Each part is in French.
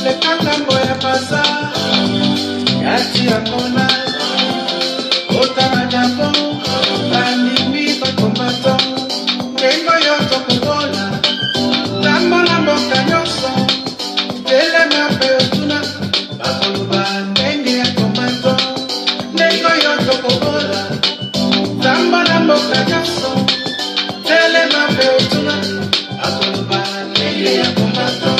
Le kakambo ya pasa Yati ya kona Otama Japon Bandimi bakombato Kengo yoto kubola Lamba lambo kanyoso Tele mape otuna Bakoluba ndenge ya kombato Kengo yoto kubola Lamba lambo kanyoso Tele mape otuna Bakoluba ndenge ya kombato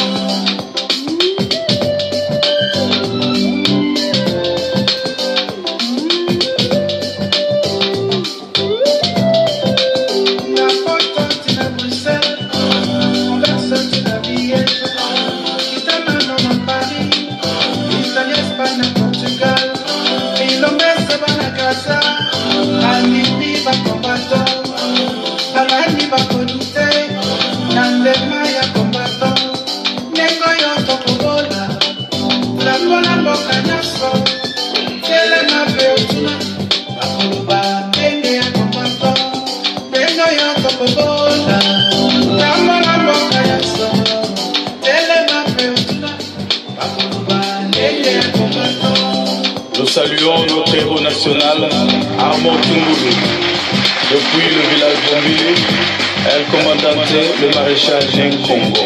Nous saluons notre héros national, Armand Tungoulou. Depuis le village Bombili, El Commandante, le maréchal Jean Congo.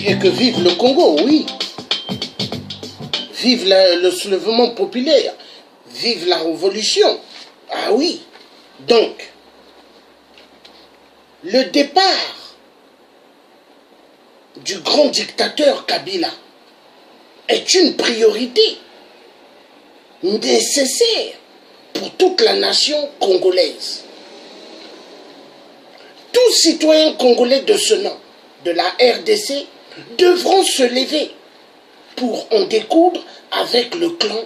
Et que vive le Congo, oui. Vive le soulèvement populaire. Vive la révolution. Ah oui. Donc, le départ du grand dictateur Kabila est une priorité nécessaire pour toute la nation congolaise. Tous citoyens congolais de ce nom, de la RDC, devront se lever pour en découdre avec le clan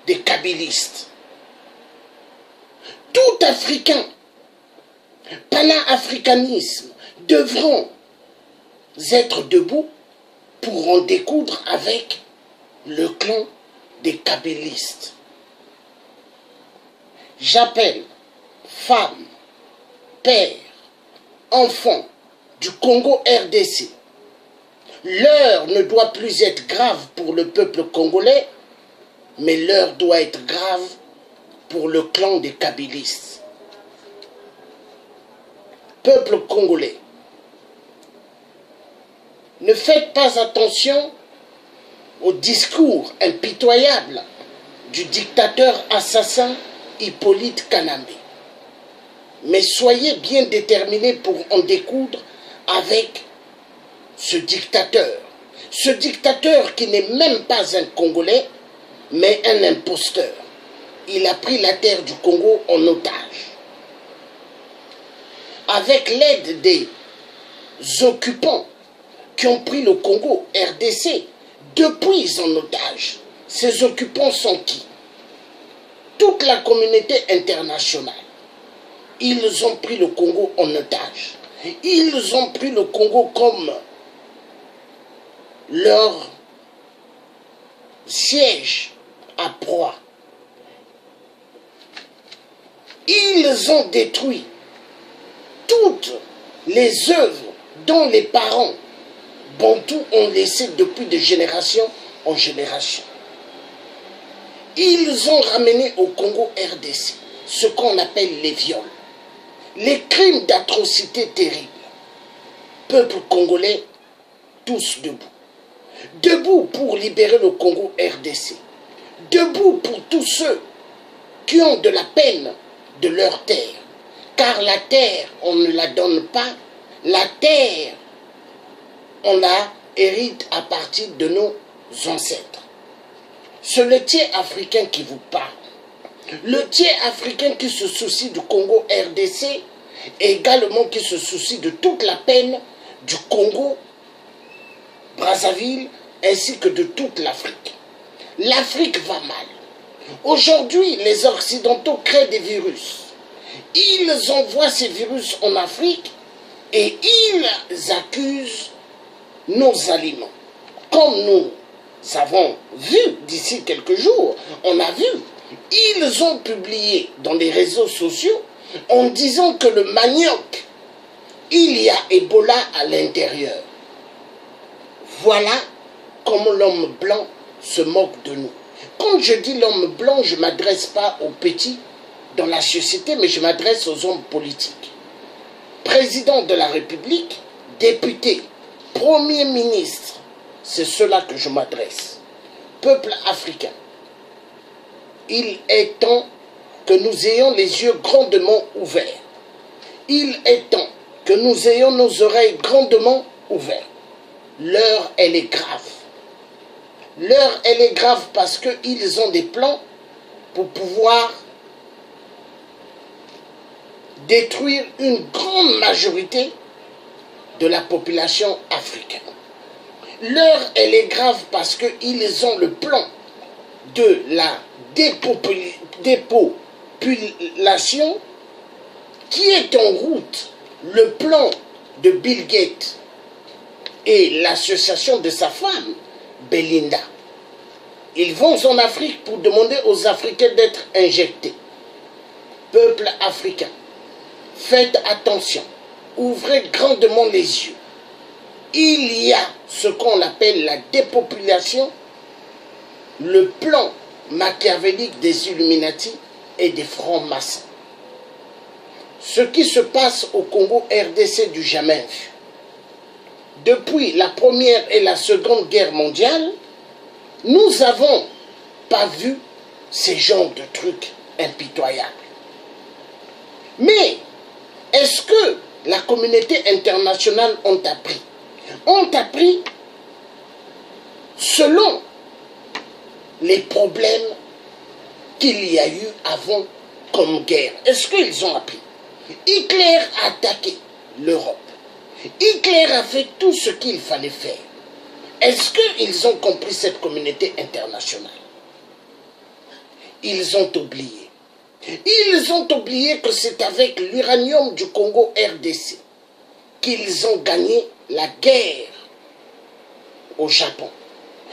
des kabylistes. Tout Africain, panafricanisme, devront être debout pour en découdre avec le clan des kabylistes. J'appelle femmes, pères, enfants du Congo RDC, l'heure ne doit plus être grave pour le peuple congolais, mais l'heure doit être grave pour le clan des kabylistes. Peuple congolais, ne faites pas attention au discours impitoyable du dictateur assassin Hippolyte Kanambe. Mais soyez bien déterminés pour en découdre avec ce dictateur qui n'est même pas un Congolais, mais un imposteur. Il a pris la terre du Congo en otage. Avec l'aide des occupants qui ont pris le Congo RDC depuis en otage. Ces occupants sont qui? Toute la communauté internationale. Ils ont pris le Congo en otage. Ils ont pris le Congo comme leur siège à proie. Ils ont détruit toutes les œuvres dont les parents bantous ont laissé depuis de génération en génération. Ils ont ramené au Congo RDC ce qu'on appelle les viols, les crimes d'atrocité terribles. Peuple congolais, tous debout. Debout pour libérer le Congo RDC. Debout pour tous ceux qui ont de la peine de leur terre. Car la terre, on ne la donne pas. La terre, on la hérite à partir de nos ancêtres. C'est le tiers africain qui vous parle. Le tiers africain qui se soucie du Congo RDC et également qui se soucie de toute la peine du Congo, Brazzaville, ainsi que de toute l'Afrique. L'Afrique va mal. Aujourd'hui, les Occidentaux créent des virus. Ils envoient ces virus en Afrique et ils accusent nos aliments. Comme nous avons vu d'ici quelques jours, on a vu, ils ont publié dans les réseaux sociaux en disant que le manioc, il y a Ebola à l'intérieur. Voilà comment l'homme blanc se moque de nous. Quand je dis l'homme blanc, je ne m'adresse pas aux petits dans la société, mais je m'adresse aux hommes politiques. Président de la République, député, Premier ministre, c'est cela que je m'adresse. Peuple africain, il est temps que nous ayons les yeux grandement ouverts. Il est temps que nous ayons nos oreilles grandement ouvertes. L'heure, elle est grave. L'heure, elle est grave parce qu'ils ont des plans pour pouvoir détruire une grande majorité de la population africaine. L'heure, elle est grave parce qu'ils ont le plan de la dépopulation qui est en route. Le plan de Bill Gates et l'association de sa femme, Belinda. Ils vont en Afrique pour demander aux Africains d'être injectés. Peuple africain, faites attention, ouvrez grandement les yeux. Il y a ce qu'on appelle la dépopulation, le plan machiavélique des Illuminati et des francs-maçons. Ce qui se passe au Congo RDC du jamais vu. Depuis la Première et la Seconde Guerre mondiale, nous n'avons pas vu ces genres de trucs impitoyables. Mais est-ce que la communauté internationale ont appris? Ont appris selon les problèmes qu'il y a eu avant comme guerre. Est-ce qu'ils ont appris? Hitler a attaqué l'Europe. Hitler a fait tout ce qu'il fallait faire. Est-ce qu'ils ont compris cette communauté internationale? Ils ont oublié. Ils ont oublié que c'est avec l'uranium du Congo RDC qu'ils ont gagné la guerre au Japon.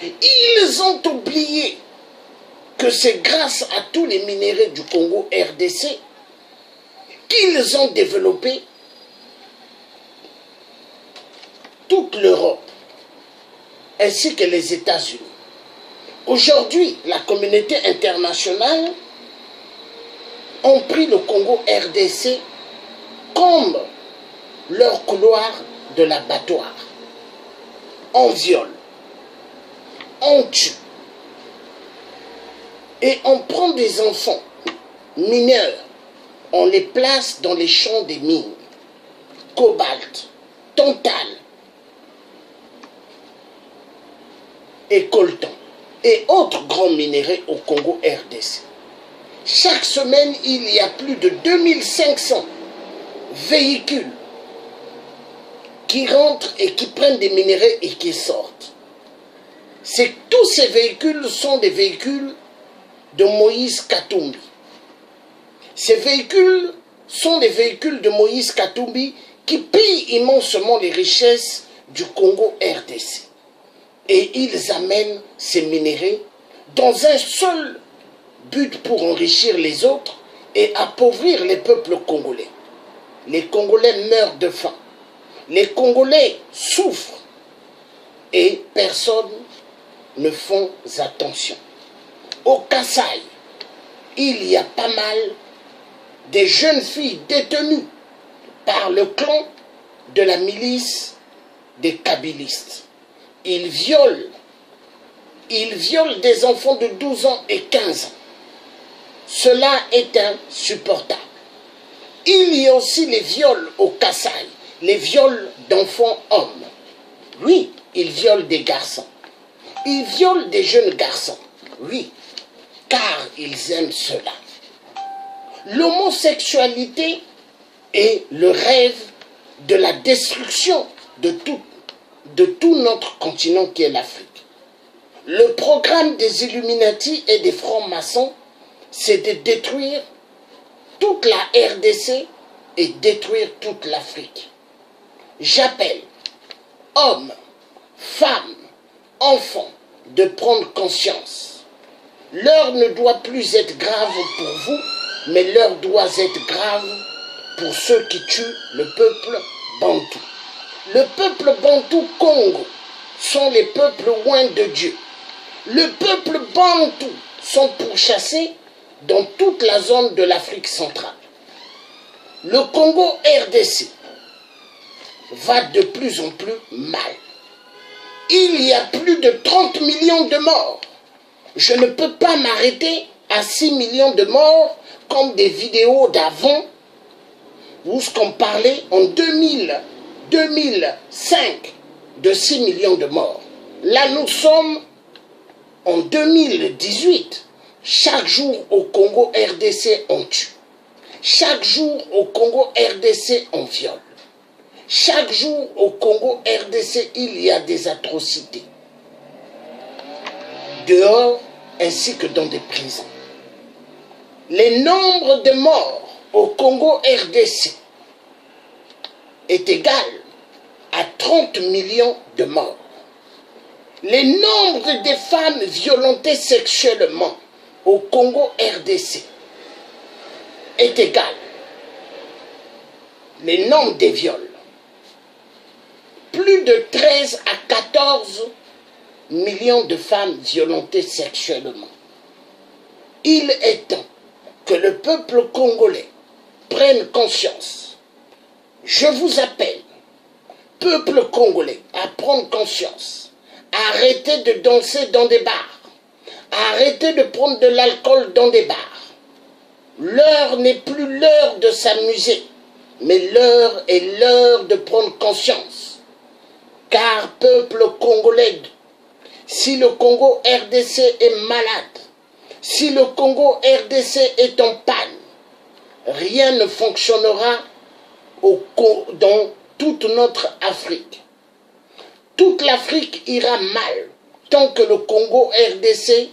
Ils ont oublié que c'est grâce à tous les minéraux du Congo RDC qu'ils ont développé toute l'Europe, ainsi que les États-Unis. Aujourd'hui, la communauté internationale a pris le Congo RDC comme leur couloir de l'abattoir. On viole, on tue, et on prend des enfants mineurs, on les place dans les champs des mines, cobalt, tantal et coltan, et autres grands minéraux au Congo RDC. Chaque semaine, il y a plus de 2500 véhicules qui rentrent et qui prennent des minéraux et qui sortent. Tous ces véhicules sont des véhicules de Moïse Katumbi. Ces véhicules sont des véhicules de Moïse Katumbi qui pillent immensement les richesses du Congo RDC. Et ils amènent ces minéraux dans un seul but pour enrichir les autres et appauvrir les peuples congolais. Les Congolais meurent de faim. Les Congolais souffrent et personne ne fait attention. Au Kasaï, il y a pas mal de jeunes filles détenues par le clan de la milice des kabylistes. Ils violent des enfants de 12 ans et 15 ans. Cela est insupportable. Il y a aussi les viols au Kasaï, les viols d'enfants hommes. Oui, ils violent des garçons. Ils violent des jeunes garçons. Oui, car ils aiment cela. L'homosexualité est le rêve de la destruction de tout notre continent qui est l'Afrique. Le programme des Illuminati et des francs-maçons, c'est de détruire toute la RDC et détruire toute l'Afrique. J'appelle hommes, femmes, enfants de prendre conscience. L'heure ne doit plus être grave pour vous, mais l'heure doit être grave pour ceux qui tuent le peuple bantou. Le peuple bantou Congo sont les peuples loin de Dieu. Le peuple bantou sont pourchassés dans toute la zone de l'Afrique centrale. Le Congo RDC va de plus en plus mal. Il y a plus de 30 millions de morts. Je ne peux pas m'arrêter à 6 millions de morts comme des vidéos d'avant où ce qu'on parlait en 2005 de 6 millions de morts. Là, nous sommes en 2018. Chaque jour au Congo RDC, on tue. Chaque jour au Congo RDC, on viole. Chaque jour au Congo RDC, il y a des atrocités. Dehors, ainsi que dans des prisons. Le nombre de morts au Congo RDC est égal à 30 millions de morts. Le nombre de femmes violentées sexuellement au Congo RDC est égal. Le nombre de viols. Plus de 13 à 14 millions de femmes violentées sexuellement. Il est temps que le peuple congolais prenne conscience. Je vous appelle, peuple congolais, à prendre conscience. Arrêtez de danser dans des bars. Arrêtez de prendre de l'alcool dans des bars. L'heure n'est plus l'heure de s'amuser, mais l'heure est l'heure de prendre conscience. Car peuple congolais, si le Congo RDC est malade, si le Congo RDC est en panne, rien ne fonctionnera dans toute notre Afrique. Toute l'Afrique ira mal tant que le Congo RDC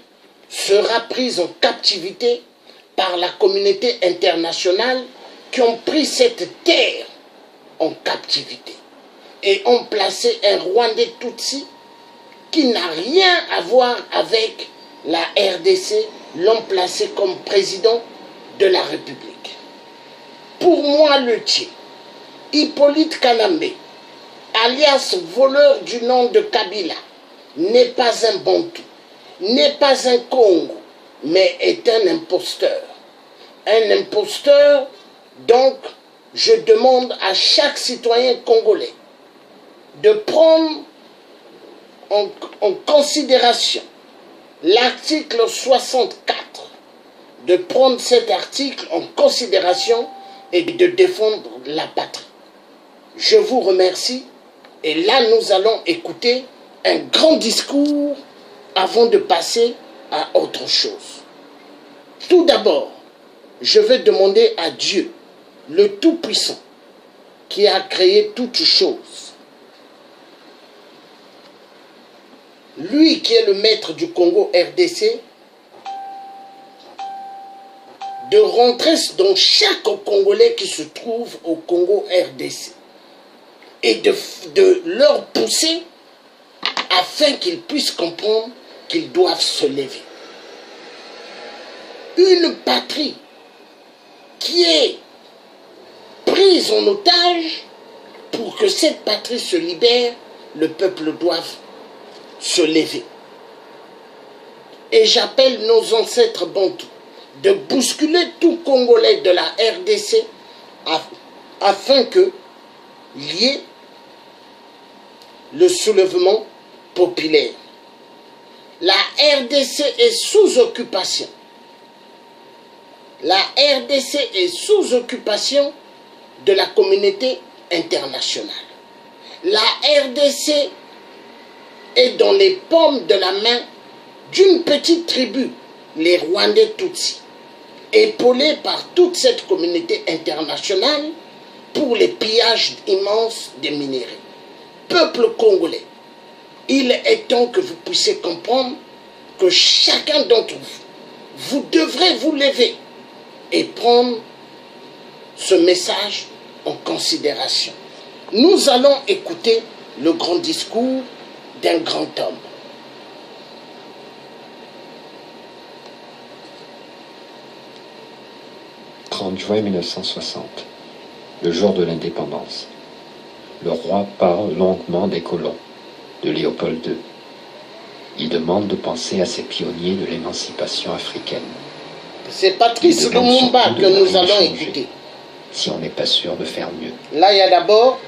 sera pris en captivité par la communauté internationale qui ont pris cette terre en captivité et ont placé un Rwandais Tutsi qui n'a rien à voir avec la RDC, l'ont placé comme président de la République. Pour moi, le Tché, Hippolyte Kanambe, alias voleur du nom de Kabila, n'est pas un Bantou, n'est pas un Congo, mais est un imposteur. Un imposteur, donc, je demande à chaque citoyen congolais de prendre en considération l'article 64, de prendre cet article en considération et de défendre la patrie. Je vous remercie et là nous allons écouter un grand discours avant de passer à autre chose. Tout d'abord, je vais demander à Dieu, le Tout-Puissant, qui a créé toutes choses, lui qui est le maître du Congo RDC, de rentrer dans chaque Congolais qui se trouve au Congo RDC et de leur pousser afin qu'ils puissent comprendre qu'ils doivent se lever. Une patrie qui est prise en otage, pour que cette patrie se libère, le peuple doit se lever. Et j'appelle nos ancêtres bantous de bousculer tout Congolais de la RDC afin que y ait le soulèvement populaire. La RDC est sous occupation. La RDC est sous occupation de la communauté internationale. La RDC est dans les paumes de la main d'une petite tribu, les Rwandais Tutsis, épaulés par toute cette communauté internationale pour les pillages immenses des minéraux. Peuple congolais, il est temps que vous puissiez comprendre que chacun d'entre vous, vous devrez vous lever et prendre ce message en considération. Nous allons écouter le grand discours d'un grand homme. « 30 juin 1960, le jour de l'indépendance. Le roi parle longuement des colons, de Léopold II. Il demande de penser à ces pionniers de l'émancipation africaine. C'est Patrice Lumumba que nous allons écouter. Si on n'est pas sûr de faire mieux. Là, il y a d'abord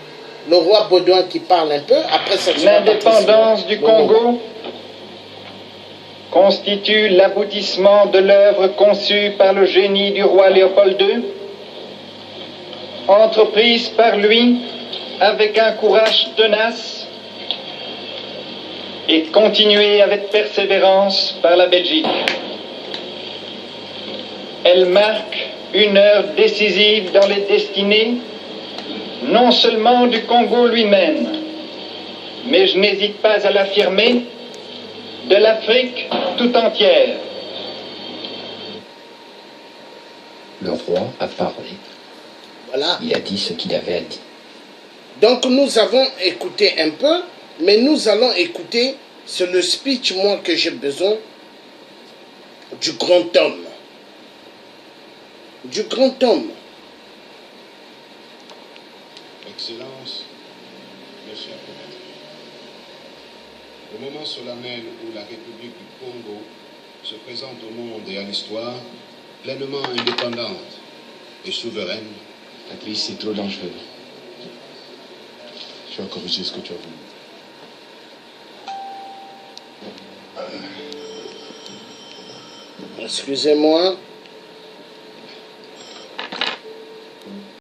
le roi Baudouin qui parle un peu. Après, l'indépendance du Congo constitue l'aboutissement de l'œuvre conçue par le génie du roi Léopold II, entreprise par lui avec un courage tenace et continuée avec persévérance par la Belgique. Elle marque une heure décisive dans les destinées, non seulement du Congo lui-même, mais je n'hésite pas à l'affirmer, de l'Afrique tout entière. Le roi a parlé. Voilà. Il a dit ce qu'il avait à dire. Donc nous avons écouté un peu, mais nous allons écouter, c'est le speech, moi, que j'ai besoin, du grand homme. Du grand homme. Excellence, mes chers compatriotes, le moment solennel où la République du Congo se présente au monde et à l'histoire pleinement indépendante et souveraine. Patrice, c'est trop dangereux. Tu vas corriger ce que tu as voulu. Excusez-moi.